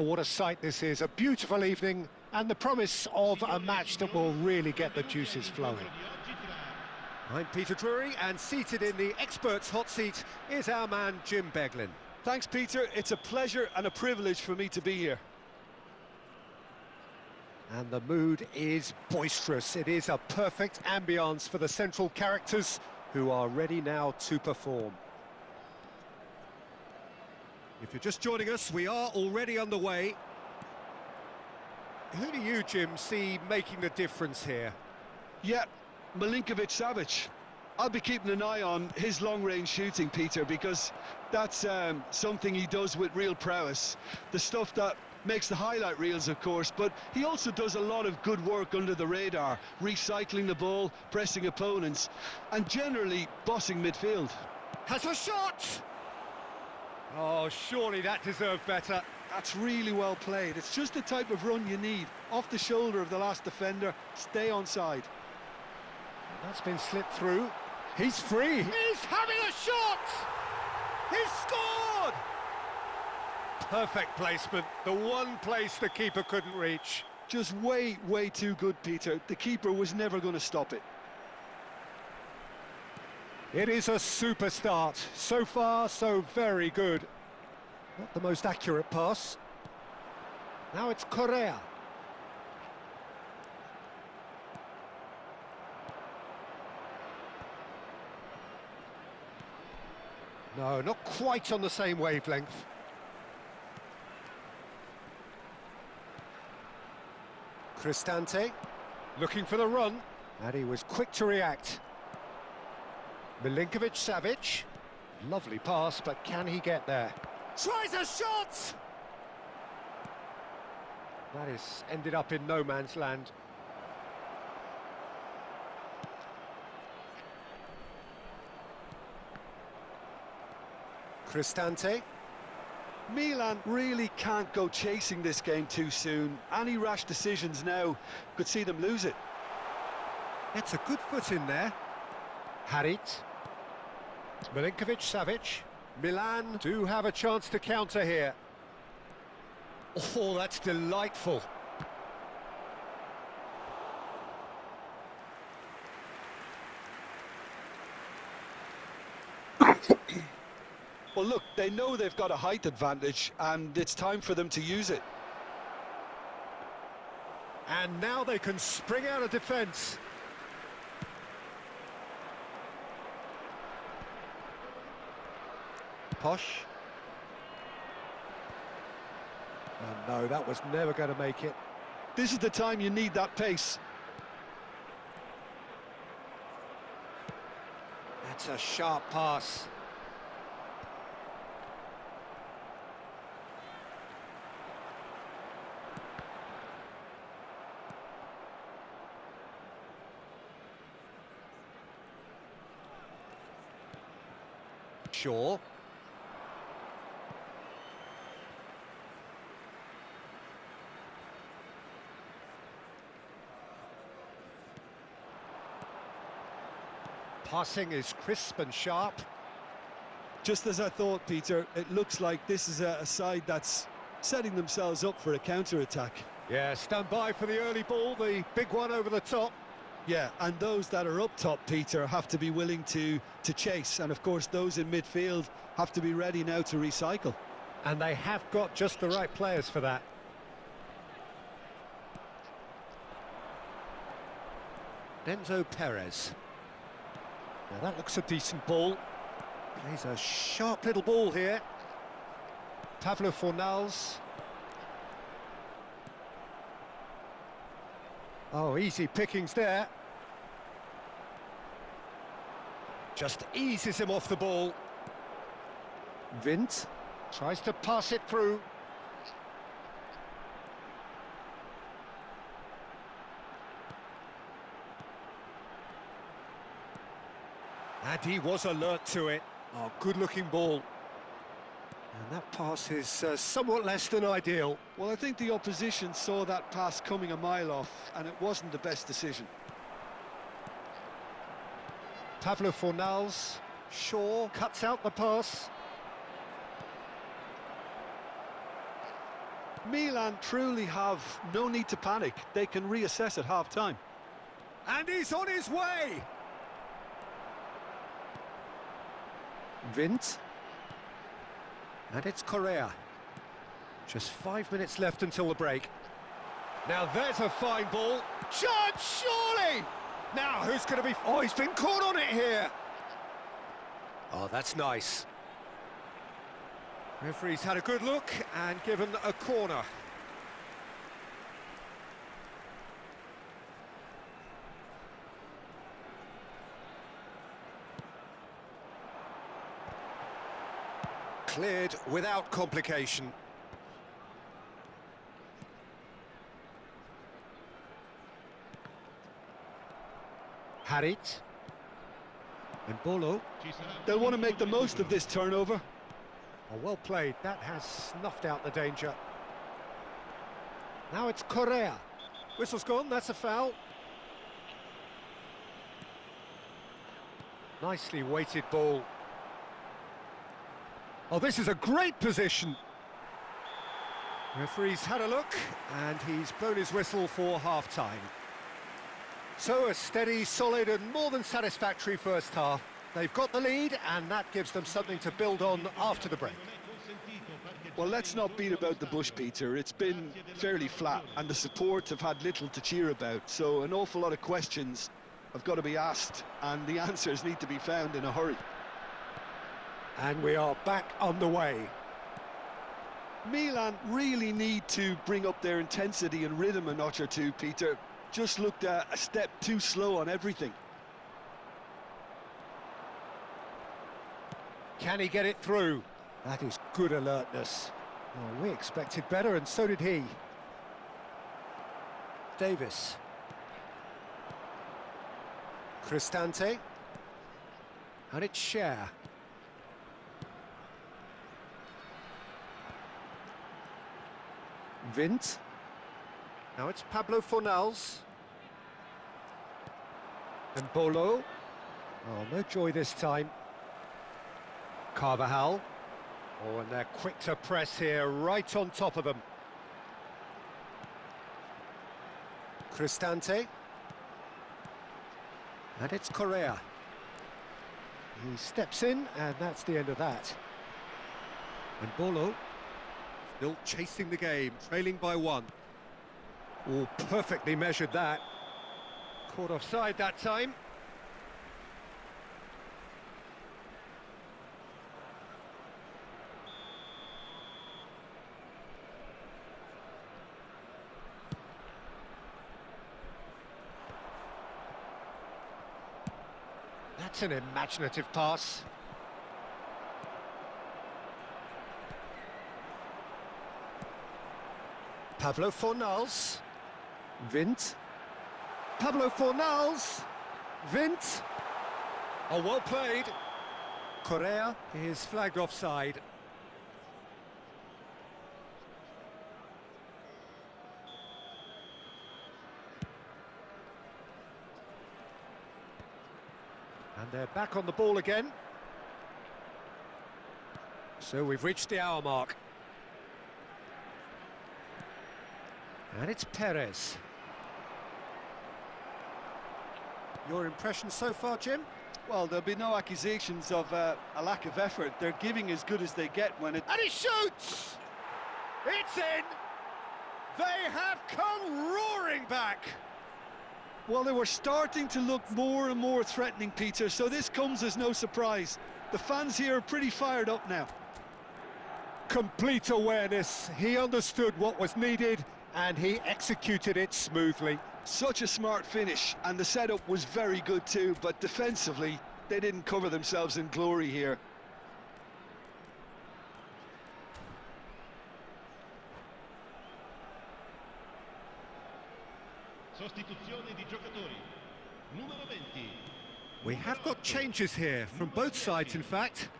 What a sight this is, a beautiful evening and the promise of a match that will really get the juices flowing. I'm Peter Drury, and seated in the experts' hot seat is our man Jim Beglin. Thanks, Peter. It's a pleasure and a privilege for me to be here. And the mood is boisterous. It is a perfect ambience for the central characters who are ready now to perform. If you're just joining us, we are already underway. Who do you, Jim, see making the difference here? Yeah, Milinkovic-Savic. I'll be keeping an eye on his long-range shooting, Peter, because that's something he does with real prowess. The stuff that makes the highlight reels, of course, but he also does a lot of good work under the radar, recycling the ball, pressing opponents, and generally bossing midfield. Has a shot! Oh, surely that deserved better. That's really well played. It's just the type of run you need. Off the shoulder of the last defender, stay onside. That's been slipped through. He's free. He's having a shot! He's scored! Perfect placement. The one place the keeper couldn't reach. Just way too good, Peter. The keeper was never going to stop it. It is a super start. So far, so very good. Not the most accurate pass. Now it's Correa. No, not quite on the same wavelength. Cristante, looking for the run, and he was quick to react. Milinkovic-Savic, lovely pass, but can he get there? Tries a shot! That is ended up in no man's land. Cristante. Milan really can't go chasing this game too soon. Any rash decisions now could see them lose it. That's a good foot in there. Harit. Milinkovic-Savic. Milan do have a chance to counter here. Oh, that's delightful. Well, look, they know they've got a height advantage, and it's time for them to use it. And now they can spring out of defence. Posh. Oh, no, that was never going to make it. This is the time you need that pace. That's a sharp pass. Shaw. Passing is crisp and sharp. Just as I thought, Peter, it looks like this is a side that's setting themselves up for a counter-attack. Yeah, stand by for the early ball, the big one over the top. Yeah, and those that are up top, Peter, have to be willing to chase. And, of course, those in midfield have to be ready now to recycle. And they have got just the right players for that. Enzo Perez. Now that looks a decent ball. Plays a sharp little ball here. Pablo Fornals. Oh, easy pickings there. Just eases him off the ball. Vint tries to pass it through. And he was alert to it. Oh, good-looking ball. And that pass is somewhat less than ideal. Well, I think the opposition saw that pass coming a mile off, and it wasn't the best decision. Pablo Fornals. Shaw cuts out the pass. Milan truly have no need to panic. They can reassess at half-time. And he's on his way! Vint. And it's Correa. Just 5 minutes left until the break. Now there's a fine ball. Chance, surely! Now who's going to be... Oh, he's been caught on it here! Oh, that's nice. Referee's had a good look and given a corner. Cleared without complication. Harit. And Bolo. They'll want to make the most of this turnover. Oh, well played. That has snuffed out the danger. Now it's Correa. Whistle's gone, that's a foul. Nicely weighted ball. Oh, this is a great position. Referee's had a look, and he's blown his whistle for half-time. So a steady, solid and more than satisfactory first half. They've got the lead, and that gives them something to build on after the break. Well, let's not beat about the bush, Peter. It's been fairly flat, and the support have had little to cheer about. So an awful lot of questions have got to be asked, and the answers need to be found in a hurry. And we are back on the way. Milan really need to bring up their intensity and rhythm a notch or two, Peter. Just looked a step too slow on everything. Can he get it through? That is good alertness. Oh, we expected better, and so did he. Davis. Cristante. And it's Cher. Vint. Now it's Pablo Fornals. And Bolo. Oh, no joy this time. Carvajal. Oh, and they're quick to press here, right on top of them. Cristante. And it's Correa. He steps in, and that's the end of that. And Bolo. Still chasing the game, trailing by one. Oh, perfectly measured that. Caught offside that time. That's an imaginative pass. Pablo Fornals. Vint. Pablo Fornals. Vint. Oh, well played. Correa is flagged offside. And they're back on the ball again. So we've reached the hour mark. And it's Perez. Your impression so far, Jim? Well, there'll be no accusations of a lack of effort. They're giving as good as they get when it... And he shoots! It's in! They have come roaring back! Well, they were starting to look more and more threatening, Peter, so this comes as no surprise. The fans here are pretty fired up now. Complete awareness. He understood what was needed, and he executed it smoothly. Such a smart finish, and the setup was very good too, but defensively, they didn't cover themselves in glory here. Sostituzione di giocatori. Numero 20. We have got changes here, from both sides in fact.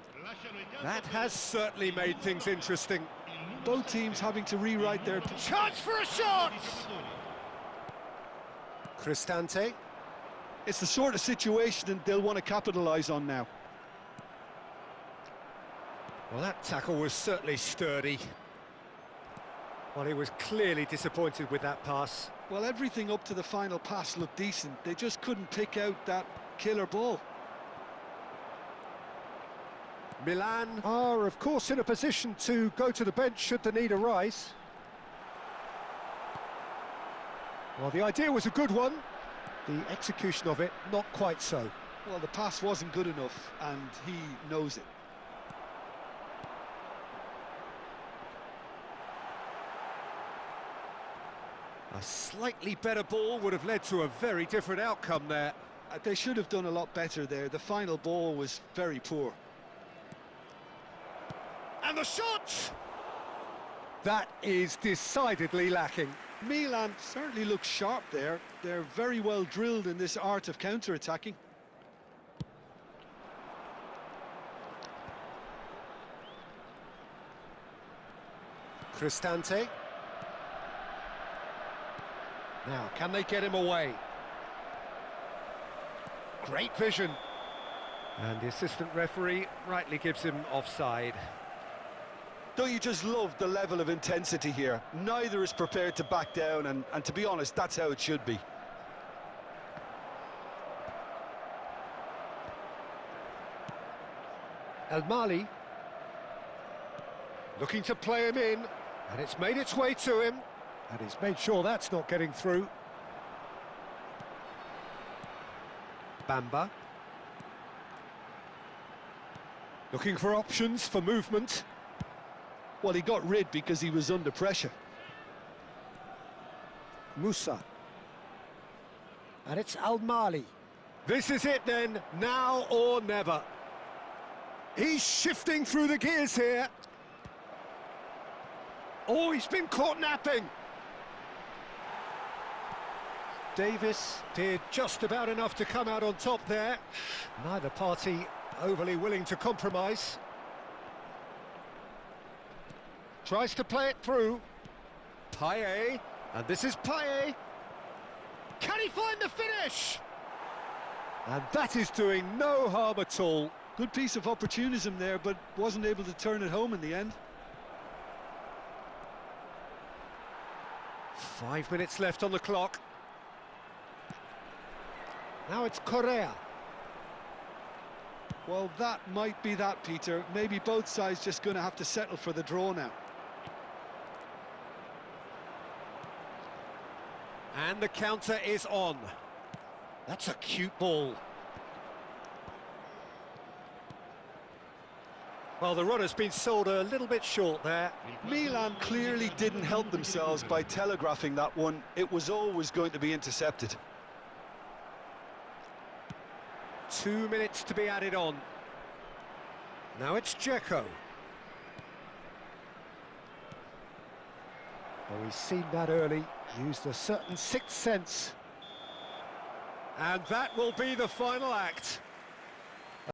That has certainly made things interesting. Both teams having to rewrite their... Chance for a shot! Cristante. It's the sort of situation that they'll want to capitalise on now. Well, that tackle was certainly sturdy. Well, he was clearly disappointed with that pass. Well, everything up to the final pass looked decent. They just couldn't pick out that killer ball. Milan. Are, of course, in a position to go to the bench should the need arise. Well, the idea was a good one. The execution of it, not quite so. Well, the pass wasn't good enough, and he knows it. A slightly better ball would have led to a very different outcome there. They should have done a lot better there. The final ball was very poor. And the shot! That is decidedly lacking. Milan certainly looks sharp there. They're very well drilled in this art of counter-attacking. Cristante. Now, can they get him away? Great vision. And the assistant referee rightly gives him offside. Don't you just love the level of intensity here? Neither is prepared to back down, and to be honest, that's how it should be. El Mali. Looking to play him in, and it's made its way to him. And he's made sure that's not getting through. Bamba. Looking for options for movement. Well, he got rid because he was under pressure. Musa. And it's Al Mali. This is it then, now or never. He's shifting through the gears here. Oh, he's been caught napping. Davis did just about enough to come out on top there. Neither party overly willing to compromise. Tries to play it through. Payet, and this is Payet. Can he find the finish? And that is doing no harm at all. Good piece of opportunism there, but wasn't able to turn it home in the end. 5 minutes left on the clock. Now it's Correa. Well, that might be that, Peter. Maybe both sides just going to have to settle for the draw now. And the counter is on. That's a cute ball. Well, the runner's been sold a little bit short there. Milan clearly didn't help themselves by telegraphing that one. It was always going to be intercepted. 2 minutes to be added on. Now it's Dzeko. Well, we've seen that early. Used a certain sixth sense. And that will be the final act.